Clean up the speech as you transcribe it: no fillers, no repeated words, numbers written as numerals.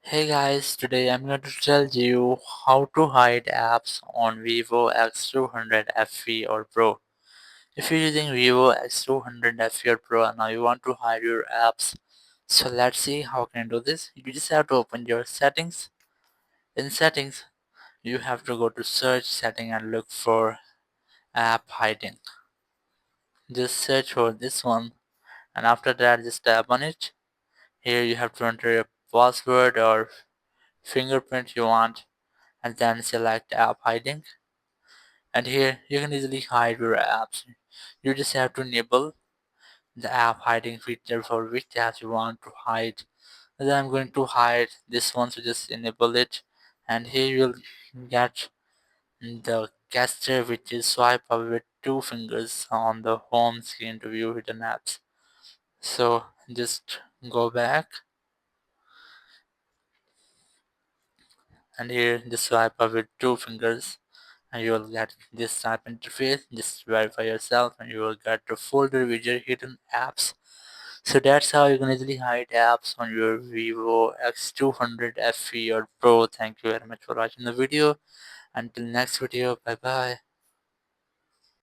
Hey guys, today I'm going to tell you how to hide apps on Vivo X200 FE or Pro. If you're using Vivo X200 FE or Pro and now you want to hide your apps, so let's see how can you do this. You just have to open your settings. In settings, you have to go to search setting and look for app hiding. Just search for this one and after that just tap on it. Here you have to enter your password or fingerprint you want and then select app hiding, and here you can easily hide your apps. You just have to enable the app hiding feature for which apps you want to hide. And then I'm going to hide this one, so just enable it, and here you'll get the gesture which is swipe up with two fingers on the home screen to view hidden apps. So just go back, and here just swipe up with two fingers and you will get this type interface. Just verify yourself and you will get the folder with your hidden apps. So that's how you can easily hide apps on your Vivo X200 FE or Pro. Thank you very much for watching the video. Until next video, bye bye.